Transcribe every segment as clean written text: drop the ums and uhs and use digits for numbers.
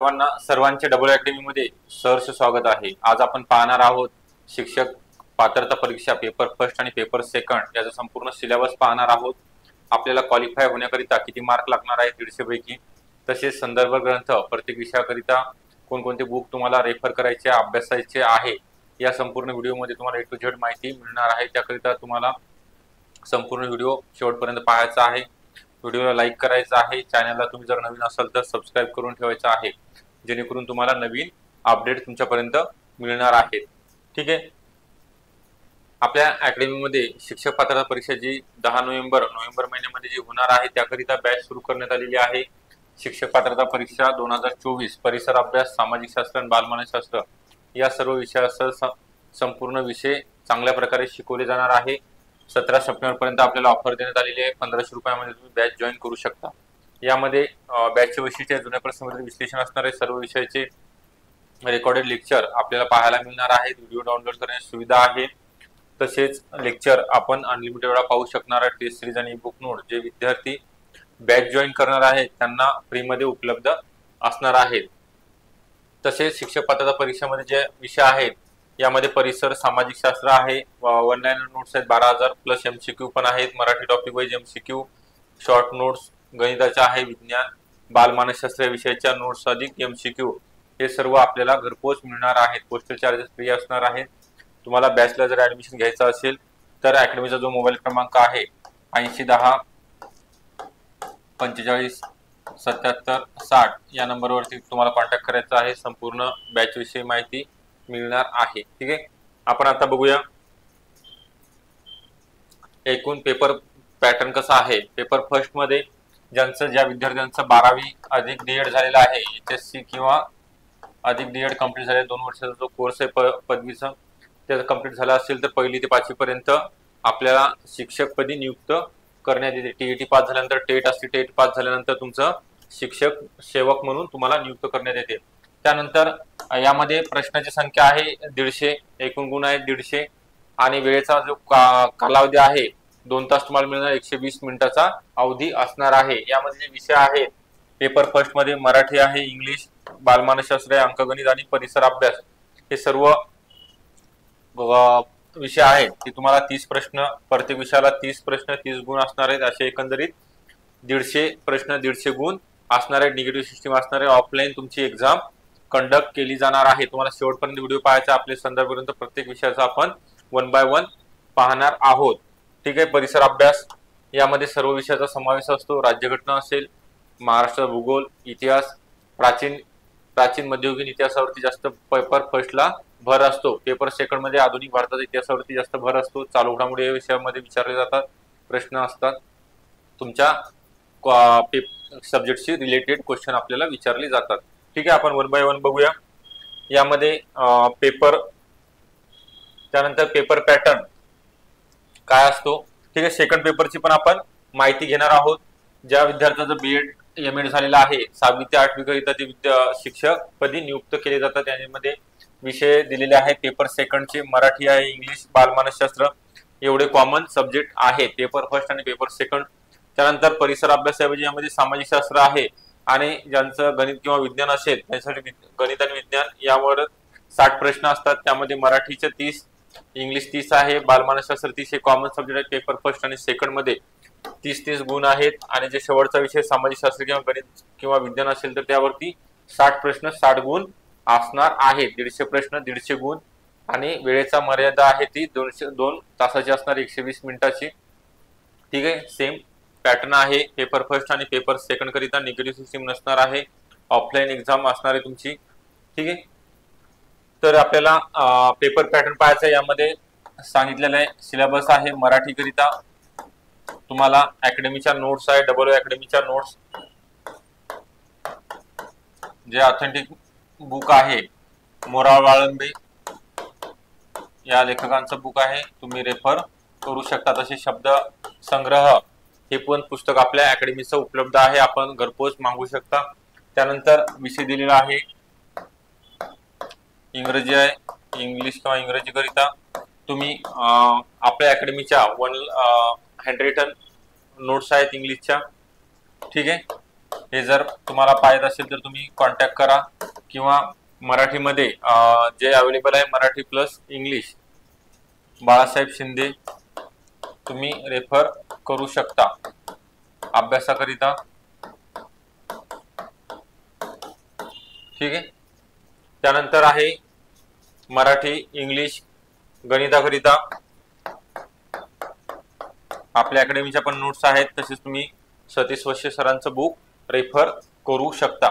सर्वांचे double academy मध्ये सहर्ष स्वागत आहे। आज आपण पाहणार आहोत शिक्षक पात्रता परीक्षा पेपर फर्स्ट आणि पेपर सेकंड याचा संपूर्ण सिलेबस पाहणार आहोत। आपल्याला क्वालिफाय होण्याकरिता किती मार्क लागणार आहे 150 पैकी, तसेच संदर्भ ग्रंथ प्रत्येक विषयाकरिता कोणकोणते बुक तुम्हाला रेफर करायचे अभ्यासायचे आहे या संपूर्ण व्हिडिओ मध्ये तुम्हाला A to Z माहिती मिळणार आहे। त्याकरिता तुम्हाला संपूर्ण व्हिडिओ शेवटपर्यंत पाहायचा आहे। व्हिडिओला लाईक करायचा आहे। चॅनलला तुम्ही जर नवीन असाल तर सबस्क्राइब करून ठेवायचं आहे, जेणेकरून तुम्हाला नवीन अपडेट तुमच्यापर्यंत मिळणार आहेत। ठीक आहे। आपल्या अकॅडमीमध्ये शिक्षक पात्रता परीक्षा जी 10 नोव्हेंबर महिन्यामध्ये जी होणार आहे त्याकरिता बॅच सुरू करण्यात आलेली आहे। शिक्षक पात्रता परीक्षा 2024 परिसर अभ्यास, सामाजिक शास्त्र आणि बालमानसशास्त्र या सर्व विषयासह संपूर्ण विषय चांगल्या प्रकारे शिकवले जाणार आहे। 17 सप्टेंबर पर्यंत आपल्याला ऑफर देण्यात आलेली आहे। 1500 रुपयामध्ये तुम्ही बॅच जॉईन करू शकता। यामध्ये बॅचचे वैशिष्ट्य जुन्या प्रश्नांमध्ये विश्लेषण असणार आहे। सर्व विषयाचे रेकॉर्डेड लेक्चर आपल्याला पाहायला मिळणार आहेत। व्हिडिओ डाउनलोड करण्याची सुविधा आहे। तसेच लेक्चर आपण अनलिमिटेड वेळा पाहू शकणार आहे। टेस्ट सिरीज आणि बुक नोट जे विद्यार्थी बॅच जॉईन करणार आहेत त्यांना फ्री मध्ये उपलब्ध असणार आहेत। तसेच शिक्षक पात्रता परीक्षेमध्ये जे विषय आहेत यामध्ये परिसर, सामाजिक शास्त्र आहे, 1 लाईनर नोट्स आहेत 12,000 प्लस MCQ पण आहेत। Marathi topic wise MCQ, short notes गणिताचे आहे, विज्ञान, बालमानसशास्त्र या विषयाच्या नोट्स अधिक MCQ हे सर्व आपल्याला घरपोच मिळणार आहेत। पोस्टल चार्जेस फ्री असणार आहेत। तुम्हाला बॅचला जर ऍडमिशन घ्यायचं असेल तर अकॅडमीचा जो मोबाईल क्रमांक आहे 8010 45 77 60 या नंबरवरती तुम्हाला कॉन्टॅक्ट करायचा आहे। संपूर्ण बॅच विषयी माहिती मिळणार आहे। ठीक आहे। आपण आता बघूया एकूण पेपर पॅटर्न कसा आहे। पेपर फर्स्ट मध्ये ज्या विद्यार्थ्यांचा 12वी अधिक D.Ed झालेला आहे, HSC किंवा अधिक D.Ed कंप्लीट झाले 2 वर्षाचा जो कोर्स आहे पदवीचा त्याचा कंप्लीट झाला असेल तर 1ली ते 5वी पर्यंत आपल्याला शिक्षक पदी नियुक्त करण्यात येते। TET पास झाल्यानंतर टेट असते, टेट पास झाल्यानंतर तुमचं शिक्षक सेवक म्हणून तुम्हाला नियुक्त करण्यात येते। त्यानंतर यामध्ये प्रश्नाची संख्या आहे 150, एकूण गुण आहेत 150 आणि वेळेचा जो कालावधी आहे 2 तास तुम्हाला मिळणार, 120 मिनिटाचा अवधी असणार आहे। यामध्ये जे विषय आहेत पेपर फर्स्ट मध्ये मराठी आहे, इंग्लिश, बालमानसशास्त्र, अंकगणित आणि परिसर अभ्यास हे सर्व विषय आहेत की तुम्हाला 30 प्रश्न, प्रत्येक विषयाला 30 प्रश्न 30 गुण असणार आहेत। असे एकंदरीत 150 प्रश्न 150 गुण असणार आहे। निगेटिव्ह सिस्टीम असणार आहे। ऑफलाईन तुमची एक्झाम कंडक्ट केली जाणार आहे। तुम्हाला शेवटपर्यंत व्हिडिओ पाहायचा, आपले संदर्भापर्यंत प्रत्येक विषयाचा आपण 1 बाय 1 पाहणार आहोत। ठीक आहे। परिसर अभ्यास यामध्ये सर्व विषयाचा समावेश असतो। राज्यघटना असेल, महाराष्ट्र भूगोल, इतिहास, प्राचीन मध्ययुगीन इतिहासावरती जास्त पेपर फर्स्टला भर असतो। पेपर सेकंड मध्ये आधुनिक भारताच्या इतिहासावरती जास्त भर असतो। चालू घडामोडी या विषयामध्ये विचारले जातात प्रश्न असतात। तुमच्या सब्जेक्टशी रिलेटेड क्वेश्चन आपल्याला विचारले जातात। ठीक आहे। आपण 1 बाय 1 बघूया। यामध्ये त्यानंतर पेपर पॅटर्न काय असतो। ठीक आहे। सेकंड पेपरची पण आपण माहिती घेणार आहोत। ज्या विद्यार्थ्यांचं B.Ed M.Ed झालेला आहे 6वी ते 8वी करिता ते शिक्षक पदी नियुक्त केले जातात। त्यामध्ये विषय दिलेले आहेत पेपर सेकंडचे मराठी आहे, इंग्लिश, बालमानसशास्त्र एवढे कॉमन सब्जेक्ट आहेत पेपर फर्स्ट आणि पेपर सेकंड। त्यानंतर परिसर अभ्यासाऐवजी यामध्ये सामाजिक शास्त्र आहे आणि ज्यांचं गणित किंवा विज्ञान असेल त्यासाठी गणित आणि विज्ञान यावर 60 प्रश्न असतात। त्यामध्ये मराठीचे 30, इंग्लिश 30 आहे, बालमानसशास्त्र 30 हे कॉमन सब्जेक्ट आहेत पेपर फर्स्ट आणि सेकंड मध्ये 30 गुण आहेत। आणि जे शेवटचा विषय सामाजिक शास्त्र किंवा गणित किंवा विज्ञान असेल तर त्यावरती 60 प्रश्न 60 गुण असणार आहेत। 150 प्रश्न 150 गुण आणि वेळेचा मर्यादा आहे ती 2 तासाची असणार, 120 मिनिटाची। ठीक आहे। सेम पॅटर्न आहे पेपर फर्स्ट आणि पेपर सेकंड करिता निगेटिव्ह सिस्टीम नसणार आहे। ऑफलाईन एक्झाम असणार आहे तुमची। ठीक आहे। तर आपल्याला पेपर पॅटर्न पाहायचा, यामध्ये सांगितलेलं आहे सिलेबस आहे। मराठी करिता तुम्हाला अकॅडमीच्या नोट्स आहे, डबल अकॅडमीच्या नोट्स जे ऑथेंटिक बुक आहे मोराळ वाळंबे या लेखकांचं बुक आहे, तुम्ही रेफर करू शकता। तसे शब्द संग्रह हे पण पुस्तक आपल्या अकॅडमीचं उपलब्ध आहे, आपण घरपोच मागवू शकता। त्यानंतर विषय दिलेला आहे इंग्रजी आहे, इंग्लिश किंवा इंग्रजी करिता तुम्ही आपल्या अकॅडमीच्या 1 हँडरिटन नोट्स आहेत इंग्लिशच्या। ठीक आहे। हे जर तुम्हाला पाहिजे असेल तर तुम्ही कॉन्टॅक्ट करा, किंवा मराठीमध्ये जे अवेलेबल आहे मराठी प्लस इंग्लिश बाळासाहेब शिंदे तुम्ही रेफर करू शकता अभ्यासाकरिता। ठीक आहे। त्यानंतर आहे मराठी इंग्लिश गणिताकरिता आपल्या अकॅडमीच्या पण नोट्स आहेत, तसेच तुम्ही सतीश वश्य सरांचं बुक रेफर करू शकता।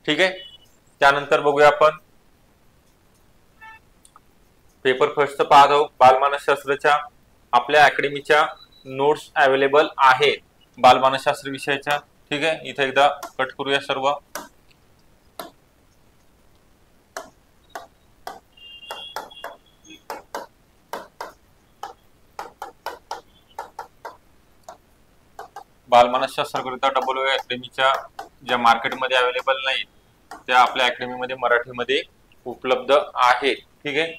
ठीक आहे। त्यानंतर बघूया आपण पेपर फर्स्टचं पाहत आहोत। बालमानसशास्त्राच्या आपल्या अकॅडमीच्या नोट्स अवेलेबल आहेत बालमानसशास्त्र विषयाच्या। ठीक आहे। इथे एकदा कट करूया सर्व। बालमानसशास्त्राकरिता डब्ल्यू अकॅडमीच्या ज्या मार्केटमध्ये अवेलेबल नाहीत त्या आपल्या अकॅडमीमध्ये मराठीमध्ये उपलब्ध आहेत। ठीक आहे।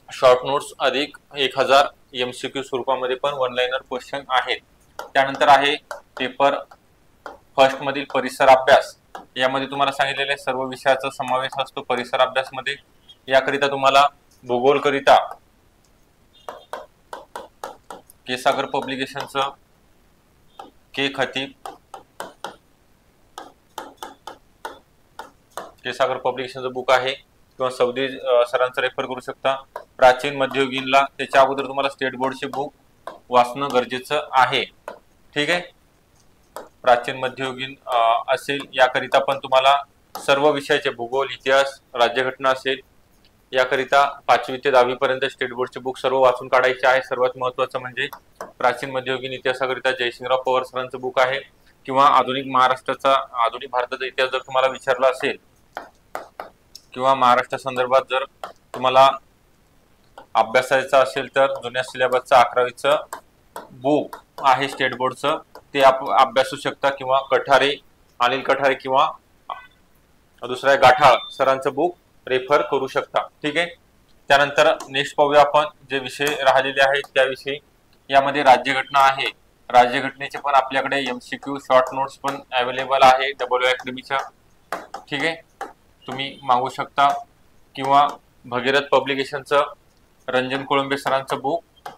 शॉर्ट नोट्स अधिक 1000 MCQ स्वरूपामध्ये पण वन लाइनर क्वेश्चन आहेत। त्यानंतर आहे पेपर फर्स्ट मधील परिसर अभ्यास। यामध्ये तुम्हाला सांगितलेले सर्व विषयाचा समावेश असतो परिसर अभ्यास मध्ये। याकरिता तुम्हाला भूगोल करिता के सागर पब्लिकेशनचं के सागर पब्लिकेशनचं बुक आहे, किंवा सौदी सरांचं रेफर करू शकता। प्राचीन मध्ययुगीनला त्याच्या अगोदर तुम्हाला स्टेट बोर्डचे बुक वाचणं गरजेचं आहे। ठीक आहे। प्राचीन मध्ययुगीन असेल याकरिता पण तुम्हाला सर्व विषयाचे भूगोल, इतिहास, राज्यघटना असेल याकरिता 5वी ते 10वी पर्यंत स्टेट बोर्डचे बुक सर्व वाचून काढायचे आहे। सर्वात महत्त्वाचं म्हणजे प्राचीन मध्ययुगीन इतिहासाकरिता जयसिंगराव पवार सरांचं बुक आहे, किंवा आधुनिक भारताचा इतिहास जर तुम्हाला विचारला असेल, किंवा महाराष्ट्र संदर्भात जर तुम्हाला अभ्यासायचा असेल तर जुन्या सिलेबसचं 11वीचं बुक आहे स्टेट बोर्डचं, ते अभ्यासू शकता, किंवा अनिल कठारे किंवा दुसऱ्या गाठाळ सरांचं बुक रेफर करू शकता। ठीक आहे। त्यानंतर नेक्स्ट पाहूया आपण जे विषय राहिलेले आहेत त्याविषयी। यामध्ये राज्यघटना आहे। राज्यघटनेचे पण आपल्याकडे MCQ शॉर्ट नोट्स पण अवेलेबल आहे डब्ल्यू अकॅडमीच्या। ठीक आहे। तुम्ही मागू शकता, किंवा भगीरथ पब्लिकेशनचं रंजन कोळंबे सरांचं बुक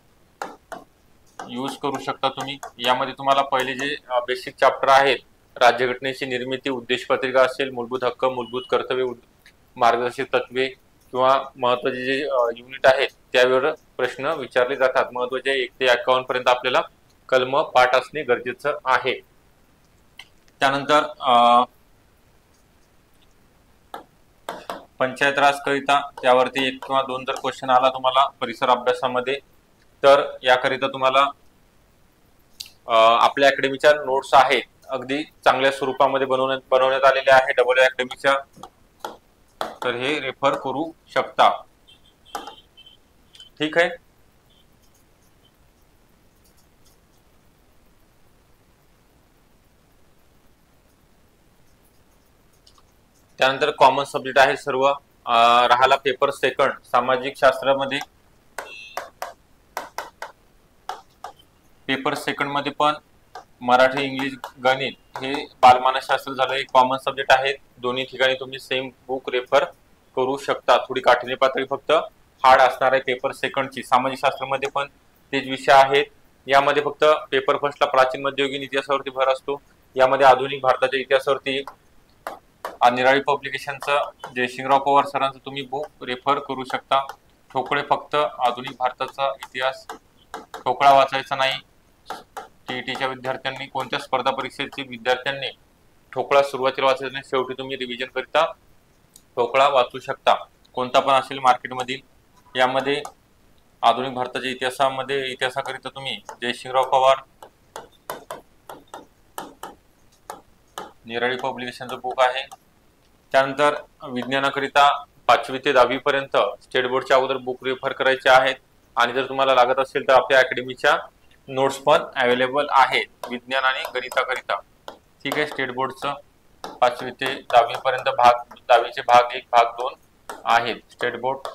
यूज करू शकता तुम्ही। यामध्ये तुम्हाला पहिले जे बेसिक चॅप्टर आहेत, राज्यघटनेची निर्मिती, उद्देशपत्रिका असेल, मूलभूत हक्क, मूलभूत कर्तव्य, मार्गदर्शक तत्वे, किंवा महत्त्वाचे जे युनिट आहेत त्यावर प्रश्न विचारले जातात। महत्त्वाचे 1 ते 51 पर्यंत आपल्याला कलम पाठ असणे गरजेचं आहे। त्यानंतर पंचायत राज करिता त्यावरती 1 किंवा 2 जर क्वेश्चन आला तुम्हाला परिसर अभ्यासामध्ये, तर याकरिता तुम्हाला आपल्या अकॅडमीच्या नोट्स आहेत, अगदी चांगल्या स्वरूपामध्ये बनवण्यात आलेले आहे डब्ल्यू अकॅडमीच्या, तर हे रेफर करू शकता। ठीक आहे। त्यानंतर कॉमन सब्जेक्ट आहे सर्व। राहिला पेपर सेकंड सामाजिक शास्त्रामध्ये। पेपर सेकंड मध्ये पण मराठी, इंग्लिश, गणित हे बालमानसशास्त्र झालं कॉमन सब्जेक्ट आहेत। दोन्ही ठिकाणी तुम्ही सेम बुक रेफर करू शकता। थोडी काठिण्य पातळी फक्त हार्ड असणार आहे पेपर सेकंडची। सामाजिक शास्त्रामध्ये पण तेच विषय आहेत। यामध्ये फक्त पेपर फर्स्टला प्राचीन मध्ययुगीन इतिहासावरती भर असतो। यामध्ये आधुनिक भारताच्या इतिहासावरती निराळी पब्लिकेशनचं जयसिंगराव पवार सरांचं तुम्ही बुक रेफर करू शकता। ठोकळे फक्त आधुनिक भारताचा इतिहास ठोकळा वाचायचा नाही। टीईटीच्या विद्यार्थ्यांनी, कोणत्या स्पर्धा परीक्षेचे विद्यार्थ्यांनी ठोकळा सुरुवातीला वाचायचा नाही, शेवटी तुम्ही रिव्हिजन करिता ठोकळा वाचू शकता, कोणता पण असेल मार्केटमधील। यामध्ये आधुनिक भारताच्या इतिहासाकरिता तुम्ही जयसिंगराव पवार, निराळी पब्लिकेशनचं बुक आहे। त्यानंतर विज्ञानाकरिता 5वी ते 10वी पर्यंत स्टेट बोर्डच्या अगोदर बुक रेफर करायचे आहेत, आणि जर तुम्हाला लागत असेल तर आपल्या अकॅडमीच्या नोट्स पण अवेलेबल आहेत विज्ञान आणि गणिताकरिता। ठीक आहे। स्टेट बोर्डचं 5वी ते 10वी पर्यंत 10वीचे भाग 1, भाग 2 आहेत स्टेट बोर्ड।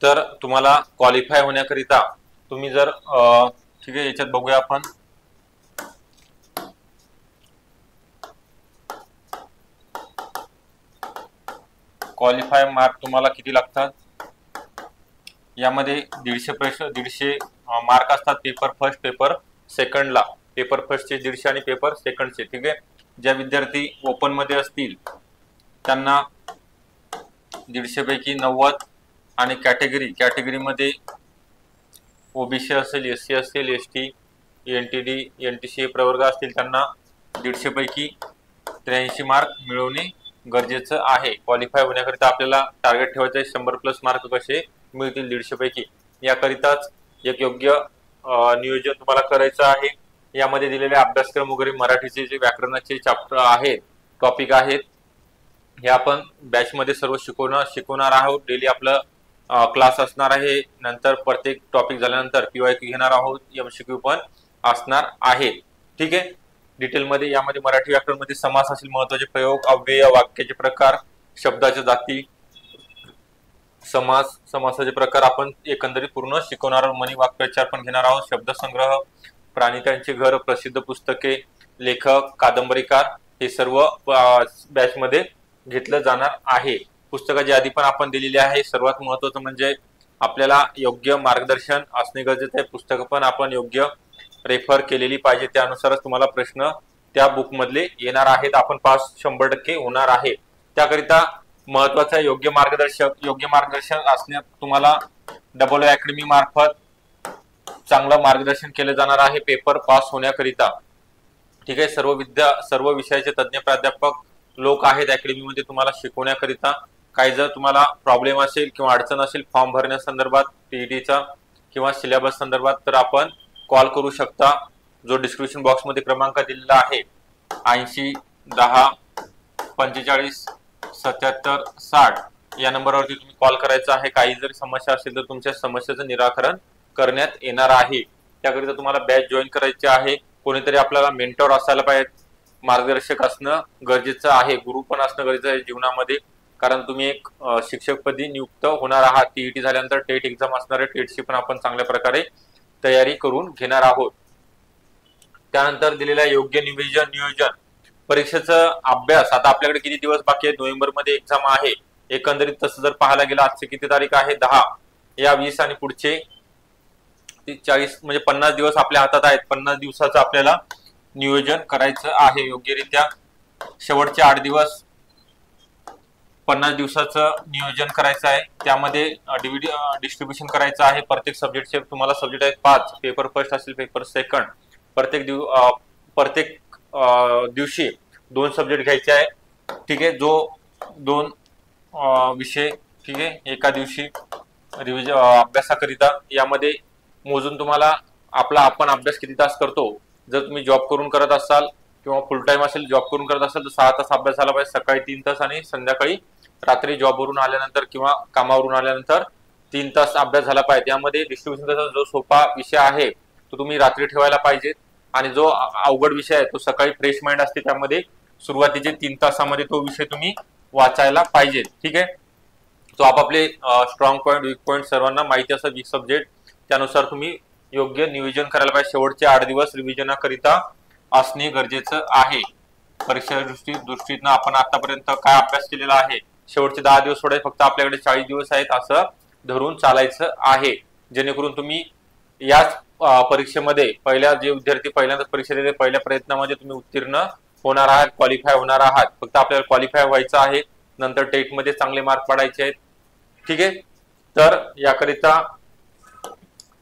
तर तुम्हाला क्वालिफाय होण्याकरिता तुम्ही जर ठीक आहे, याच्यात बघूया आपण क्वालिफाय मार्क तुम्हाला किती लागतात। यामध्ये 150 मार्क असतात पेपर फर्स्ट पेपर सेकंडला। पेपर फर्स्टचे 150 आणि पेपर सेकंडचे। ठीक आहे, ज्या विद्यार्थी ओपन मध्ये असतील त्यांना 150 पैकी 90 आणि कॅटेगरीमध्ये ओबीसी असेल, एससी असेल, एसटी, एनटीडी, एनटीसी प्रवर्ग असतील त्यांना 150 पैकी 83 मार्क मिळवणे गरजेचं आहे। क्वालिफाय होण्याकरिता आपल्याला टार्गेट ठेवायचं आहे 100+ मार्क कसे मिळतील 150 पैकी। याकरिताच एक योग्य नियोजन तुम्हाला करायचं आहे। यामध्ये दिलेले अभ्यासक्रम वगैरे मराठीचे जे व्याकरणाचे चॅप्टर आहेत, टॉपिक आहेत, हे आपण बॅच मध्ये सर्व शिकवणार आहोत। डेली आपलं क्लास असणार आहे। नंतर प्रत्येक टॉपिक झाल्यानंतर पीवायक्यू घेणार आहोत, एमसीक्यू पण असणार आहे। ठीक आहे, डिटेल मध्ये यामध्ये मराठी व्याकरण मध्ये समास असेल, महत्त्वाचे प्रयोग, अव्यय, वाक्याचे प्रकार, शब्दाच्या जाती, समासाचे प्रकार आपण एकंदरीत पूर्ण शिकवणार आहोत। मनी वाक्प्रचार पण घेणार आहोत, शब्दसंग्रह, प्राणी त्यांचे घर, प्रसिद्ध पुस्तके, लेखक, कादंबरीकार, हे सर्व बॅच मध्ये घेतलं जाणार आहे। पुस्तकाची यादी पण आपण दिलेली आहे। सर्वात महत्त्वाचं म्हणजे आपल्याला योग्य मार्गदर्शन असणे गरजेचं आहे। पुस्तकं पण आपण योग्य रेफर केलेली पाहिजे, त्यानुसारच तुम्हाला प्रश्न त्या बुक मधले येणार आहेत। आपण पास 100% होणार आहे। त्याकरिता महत्त्वाचं योग्य मार्गदर्शन असणे तुम्हाला डबल अकॅडमी मार्फत चांगलं मार्गदर्शन केले जाणार आहे पेपर पास होण्याकरिता। ठीक आहे, सर्व विषयाचे तज्ञ प्राध्यापक लोक आहेत अकॅडमीमध्ये तुम्हाला शिकवण्याकरिता। काही जर तुम्हाला प्रॉब्लेम असेल किंवा अडचण असेल फॉर्म भरण्यासंदर्भात, टीईटीचा किंवा सिलेबस संदर्भात, तर आपण कॉल करू शकता। जो डिस्क्रिप्शन बॉक्स मध्ये क्रमांक दिलेला आहे 80 10 45 77 60 या नंबरवरती तुम्ही कॉल करायचा आहे। काही जरी समस्या असेल तर तुमच्या समस्येचं निराकरण करण्यात येणार आहे। त्याकरिता तुम्हाला बॅच जॉईन करायची आहे। कोणीतरी आपल्याला मेंटॉर असायला पाहिजे, मार्गदर्शक असणं गरजेचं आहे, गुरु पण असणं गरजेचं आहे जीवनामध्ये। कारण तुम्ही एक शिक्षकपदी नियुक्त होणार आहात। टीईटी झाल्यानंतर टेट एक्झाम असणार आहे, टेटची पण आपण चांगल्या प्रकारे तयारी करून घेणार आहोत। त्यानंतर दिलेला योग्य नियोजन परीक्षेचा अभ्यास। आता आपल्याकडे किती दिवस बाकी आहेत, नोव्हेंबर मध्ये एक्झाम आहे। एकंदरीत तसं जर पाहायला गेलं, आजची किती तारीख आहे 10, या 20 आणि पुढचे 40 म्हणजे 50 दिवस आपल्या हातात आहेत। 50 दिवसाचं आपल्याला नियोजन करायचं आहे योग्यरित्या। शेवटचे 8 दिवस 50 दिवसाचं नियोजन करायचं आहे। त्यामध्ये डिस्ट्रीब्युशन करायचं आहे। प्रत्येक सब्जेक्टचे तुम्हाला सब्जेक्ट आहेत 5, पेपर फर्स्ट असेल, पेपर सेकंड, प्रत्येक दिवशी 2 सब्जेक्ट घ्यायचे आहे। ठीक आहे, जो 2 विषय, ठीक आहे, एका दिवशी रिव्हिजन अभ्यासाकरिता। यामध्ये मोजून तुम्हाला आपण अभ्यास किती तास करतो। जर तुम्ही जॉब करून करत असाल किंवा फुल टाइम असेल, जॉब करून करत असाल तर 6 तास अभ्यास झाला पाहिजे। सकाळी 3 तास आणि संध्याकाळी रात्री जॉबवरून आल्यानंतर किंवा कामावरून आल्यानंतर 3 तास अभ्यास झाला पाहिजे। यामध्ये डिस्ट्रीब्युशनचा जो सोपा विषय आहे तो तुम्ही रात्री ठेवायला पाहिजे, आणि जो अवघड विषय आहे तो सकाळी फ्रेश माइंड असते, त्यामध्ये सुरुवातीचे 3 तासामध्ये तो विषय तुम्ही वाचायला पाहिजे। ठीक आहे, तो आपापले स्ट्रॉंग पॉईंट, वीक पॉईंट सर्वांना माहिती असतात, वीक सब्जेक्ट, त्यानुसार तुम्ही योग्य नियोजन करायला पाहिजे। शेवटचे 8 दिवस रिव्हिजनाकरिता असणे गरजेचं आहे। परीक्षा दृष्टीनं आपण आतापर्यंत काय अभ्यास केलेला आहे, शेवटचे 10 दिवस सोडाय, फक्त आपल्याकडे 40 दिवस आहेत असं धरून चालायचं आहे। जेणेकरून तुम्ही याच परीक्षेमध्ये जे विद्यार्थी पहिल्यांदाच परीक्षा देते, पहिल्या प्रयत्नामध्ये तुम्ही उत्तीर्ण होणार आहात, क्वालिफाय होणार आहात। फक्त आपल्याला क्वालिफाय व्हायचं आहे, नंतर टेट मध्ये चांगले मार्क पडायचे आहेत। ठीक आहे, तर याकरिता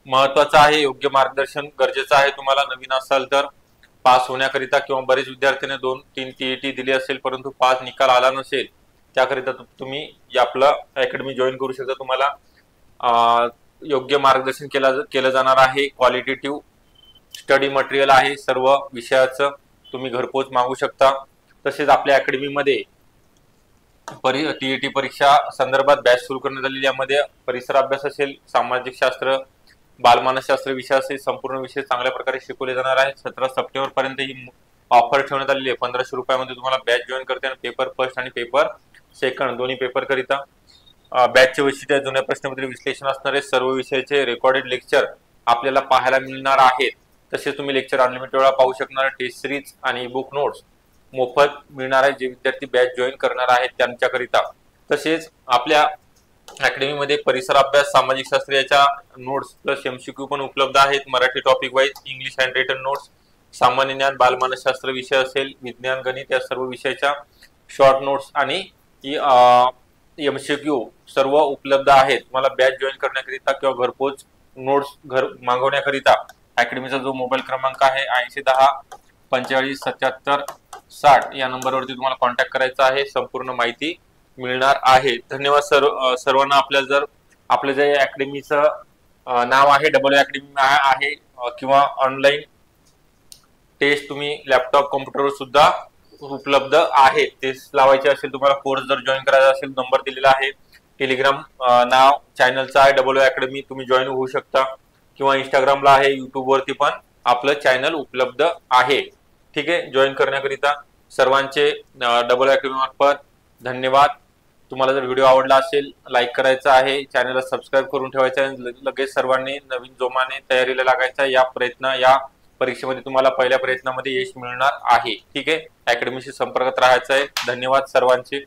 महत्वाचं आहे योग्य मार्गदर्शन गरजेचं आहे। तुम्हाला नवीन असाल तर पास होण्याकरिता, किंवा बरेच विद्यार्थ्यांनी 2-3 टीईटी दिली असेल परंतु पास निकाल आला नसेल, त्याकरिता तुम्ही आपलं अकॅडमी जॉईन करू शकता। तुम्हाला योग्य मार्गदर्शन केलं जाणार आहे। क्वालिटेटिव्ह स्टडी मटेरियल आहे सर्व विषयाचं, तुम्ही घरपोच मागू शकता। तसेच आपल्या अकॅडमीमध्ये टीईटी परीक्षा संदर्भात बॅच सुरू करण्यात आलेली। यामध्ये परिसर अभ्यास असेल, सामाजिक शास्त्र, बालमानसशास्त्र विषय असेल, संपूर्ण विषय चांगल्या प्रकारे शिकवले जाणार आहे। 17 सप्टेंबर पर्यंत ही ऑफर ठेवण्यात आलेली आहे। 1500 रुपयामध्ये तुम्हाला बॅच जॉईन करता येईल, पेपर फर्स्ट आणि पेपर सेकंड दोन्ही पेपर करिता। बॅचचे वैशिष्ट्य जुन्या प्रश्नपत्रिका विश्लेषण असणारे, सर्व विषयाचे रेकॉर्डेड लेक्चर आपल्याला पाहायला मिळणार आहेत। तसेच तुम्ही लेक्चर अनलिमिटेड वेळा पाहू शकणार, टेस्ट सिरीज आणि बुक नोट्स मोफत मिळणार आहे जे विद्यार्थी बॅच जॉईन करणार आहेत त्यांच्याकरिता। तसेच आपल्या अकॅडमीमध्ये परिसर अभ्यास, सामाजिक शास्त्र याच्या नोट्स प्लस एमसीक्यू पण उपलब्ध आहेत। Marathi topic wise, English hand written notes, सामान्य ज्ञान, बालमानसशास्त्र विषय असेल, विज्ञान, गणित या सर्व विषयाच्या शॉर्ट नोट्स आणि एमसीक्यू सर्व उपलब्ध आहेत। तुम्हाला बॅच जॉईन करण्याकरिता किंवा घरपोच नोट्स घर मागवण्याकरिता अकॅडमीचा जो मोबाईल क्रमांक आहे 8010 45 77 60 या नंबरवरती तुम्हाला कॉन्टॅक्ट करायचा आहे, संपूर्ण माहिती मिळणार आहे। धन्यवाद सर्वांना। आपलं जे अकॅडमीचं नाव आहे डबल अकॅडमी आहे किंवा ऑनलाईन टेस्ट तुम्ही लॅपटॉप कॉम्प्युटरवर सुद्धा उपलब्ध आहे। टेस्ट लावायचे असेल, तुम्हाला कोर्स जर जॉईन करायचा असेल, नंबर दिलेला आहे। टेलिग्राम नाव चॅनलचं आहे डबल अकॅडमी, तुम्ही जॉईन होऊ शकता किंवा इंस्टाग्रामला आहे, युट्यूब वरती पण आपलं चॅनल उपलब्ध आहे। ठीक आहे, जॉईन करण्याकरिता सर्वांचे डबल अकॅडमी मार्फत धन्यवाद। तुम्हाला जर व्हिडिओ आवडला असेल लाईक करायचा आहे, चॅनलला सबस्क्राईब करून ठेवायचं आहे। लगेच सर्वांनी नवीन जोमाने तयारीला लागायचा। या परीक्षेमध्ये तुम्हाला पहिल्या प्रयत्नामध्ये यश मिळणार आहे। ठीक आहे, अकॅडमीशी संपर्कात राहायचं आहे। धन्यवाद सर्वांचे।